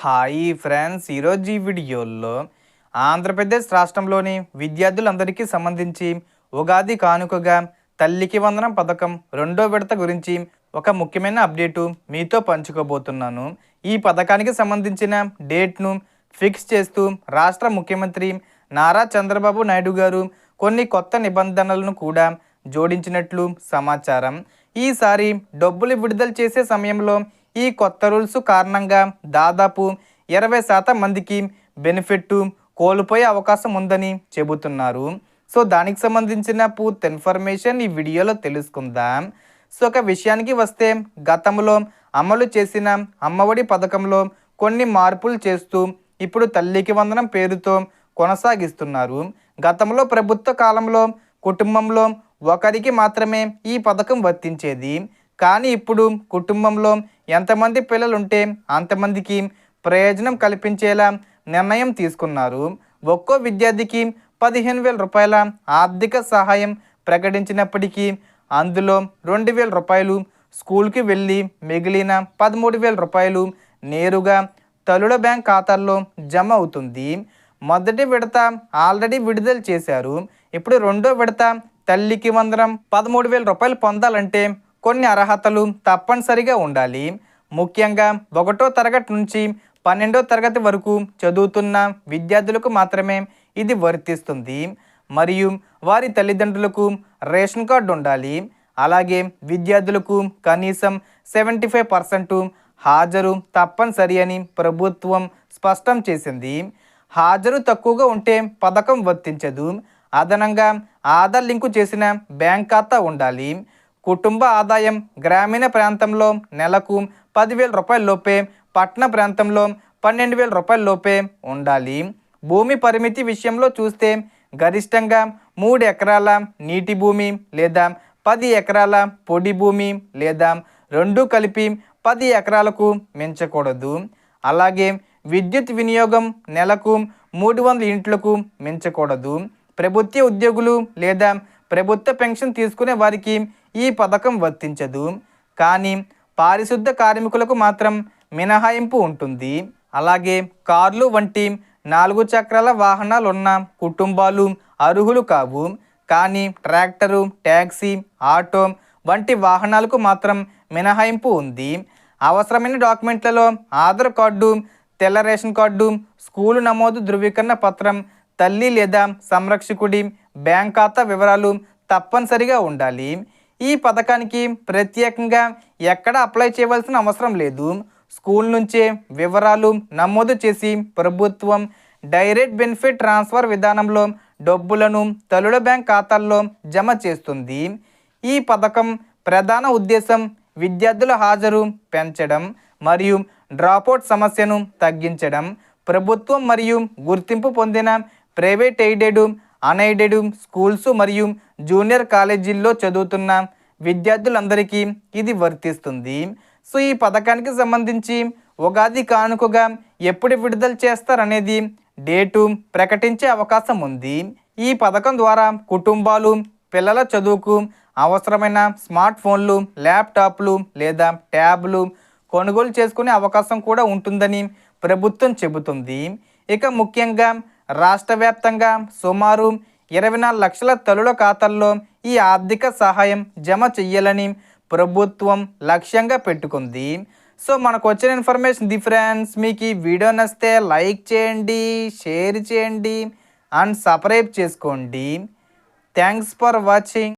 Hi friends, ఈరోజు ఈ వీడియోలో ఆంధ్రప్రదేశ్ రాష్ట్రంలోని విద్యార్థులందరికీ సంబంధించి ఉగాది కానుకగా తల్లికి వందనం పథకం రెండో విడత గురించి ఒక ముఖ్యమైన అప్డేటు మీతో పంచుకోబోతున్నాను. ఈ పథకానికి సంబంధించిన డేట్ను ఫిక్స్ చేస్తూ రాష్ట్ర ముఖ్యమంత్రి నారా చంద్రబాబు నాయుడు గారు కొన్ని కొత్త నిబంధనలను కూడా జోడించినట్లు సమాచారం. ఈసారి డబ్బులు విడుదల చేసే సమయంలో ఈ కొత్త రూల్స్ కారణంగా దాదాపు 20% మందికి బెనిఫిట్ కోల్పోయే అవకాశం ఉందని చెబుతున్నారు. సో దానికి సంబంధించిన పూర్తి ఇన్ఫర్మేషన్ ఈ వీడియోలో తెలుసుకుందాం. సో ఒక విషయానికి వస్తే, గతంలో అమలు చేసిన అమ్మఒడి పథకంలో కొన్ని మార్పులు చేస్తూ ఇప్పుడు తల్లికి వందనం పేరుతో కొనసాగిస్తున్నారు. గతంలో ప్రభుత్వ కాలంలో కుటుంబంలో ఒకరికి మాత్రమే ఈ పథకం వర్తించేది. కానీ ఇప్పుడు కుటుంబంలో ఎంతమంది పిల్లలుంటే అంతమందికి ప్రయోజనం కల్పించేలా నిర్ణయం తీసుకున్నారు. ఒక్కో విద్యార్థికి 15,000 రూపాయల ఆర్థిక సహాయం ప్రకటించినప్పటికీ అందులో 2,000 రూపాయలు స్కూల్కి వెళ్ళి మిగిలిన 13,000 రూపాయలు నేరుగా తల్లుల బ్యాంక్ ఖాతాల్లో జమ అవుతుంది. మొదటి విడత ఆల్రెడీ విడుదల చేశారు. ఇప్పుడు రెండో విడత తల్లికి వందనం 13,000 రూపాయలు పొందాలంటే కొన్ని అర్హతలు తప్పనిసరిగా ఉండాలి. ముఖ్యంగా 1వ తరగతి నుంచి 12వ తరగతి వరకు చదువుతున్న విద్యార్థులకు మాత్రమే ఇది వర్తిస్తుంది. మరియు వారి తల్లిదండ్రులకు రేషన్ కార్డు ఉండాలి. అలాగే విద్యార్థులకు కనీసం 75% హాజరు తప్పనిసరి అని ప్రభుత్వం స్పష్టం చేసింది. హాజరు తక్కువగా ఉంటే పథకం వర్తించదు. అదనంగా ఆధార్ లింకు చేసిన బ్యాంక్ ఖాతా ఉండాలి. కుటుంబ ఆదాయం గ్రామీణ ప్రాంతంలో నెలకు 10,000 రూపాయల లోపే, పట్టణ ప్రాంతంలో 12,000 రూపాయల లోపే ఉండాలి. భూమి పరిమితి విషయంలో చూస్తే గరిష్టంగా 3 ఎకరాల నీటి భూమి లేదా 10 ఎకరాల పొడి భూమి లేదా రెండు కలిపి 10 ఎకరాలకు మించకూడదు. అలాగే విద్యుత్ వినియోగం నెలకు 300 యూనిట్లకు మించకూడదు. ప్రభుత్వ ఉద్యోగులు లేదా ప్రభుత్వ పెన్షన్ తీసుకునే వారికి ఈ పథకం వర్తించదు. కానీ పారిశుద్ధ కార్మికులకు మాత్రం మినహాయింపు ఉంటుంది. అలాగే కార్లు వంటి 4 చక్రాల వాహనాలు ఉన్న కుటుంబాలు అర్హులు కావు. కానీ ట్రాక్టరు, ట్యాక్సీ, ఆటో వంటి వాహనాలకు మాత్రం మినహాయింపు ఉంది. అవసరమైన డాక్యుమెంట్లలో ఆధార్ కార్డు, తెల్ల రేషన్ కార్డు, స్కూలు నమోదు ధృవీకరణ పత్రం, తల్లి లేదా సంరక్షకుడి బ్యాంక్ ఖాతా వివరాలు తప్పనిసరిగా ఉండాలి. ఈ పథకానికి ప్రత్యేకంగా ఎక్కడ అప్లై చేయవలసిన అవసరం లేదు. స్కూల్ నుంచే వివరాలు నమోదు చేసి ప్రభుత్వం డైరెక్ట్ బెనిఫిట్ ట్రాన్స్ఫర్ విధానంలో డబ్బులను తల్లుల బ్యాంక్ ఖాతాల్లో జమ చేస్తుంది. ఈ పథకం ప్రధాన ఉద్దేశం విద్యార్థుల హాజరు పెంచడం మరియు డ్రాపౌట్ సమస్యను తగ్గించడం. ప్రభుత్వం మరియు గుర్తింపు పొందిన ప్రైవేట్ ఎయిడెడ్, అన్ఎయిడెడ్ స్కూల్స్ మరియు జూనియర్ కాలేజీల్లో చదువుతున్న విద్యార్థులందరికీ ఇది వర్తిస్తుంది. సో ఈ పథకానికి సంబంధించి ఉగాది కానుకగా ఎప్పుడు విడుదల చేస్తారనేది డేటు ప్రకటించే అవకాశం ఉంది. ఈ పథకం ద్వారా కుటుంబాలు పిల్లల చదువుకు అవసరమైన స్మార్ట్ ఫోన్లు, ల్యాప్టాప్లు లేదా ట్యాబ్లు కొనుగోలు చేసుకునే అవకాశం కూడా ఉంటుందని ప్రభుత్వం చెబుతుంది. ఇక ముఖ్యంగా రాష్ట్ర వ్యాప్తంగా సుమారు 24 లక్షల తల్లుల ఖాతాల్లో ఈ ఆర్థిక సహాయం జమ చెయ్యాలని ప్రభుత్వం లక్ష్యంగా పెట్టుకుంది. సో మనకు వచ్చిన ఇన్ఫర్మేషన్ ఫ్రెండ్స్. మీకు ఈ వీడియో నచ్చితే లైక్ చేయండి, షేర్ చేయండి అండ్ సబ్స్క్రైబ్ చేసుకోండి. Thanks for watching.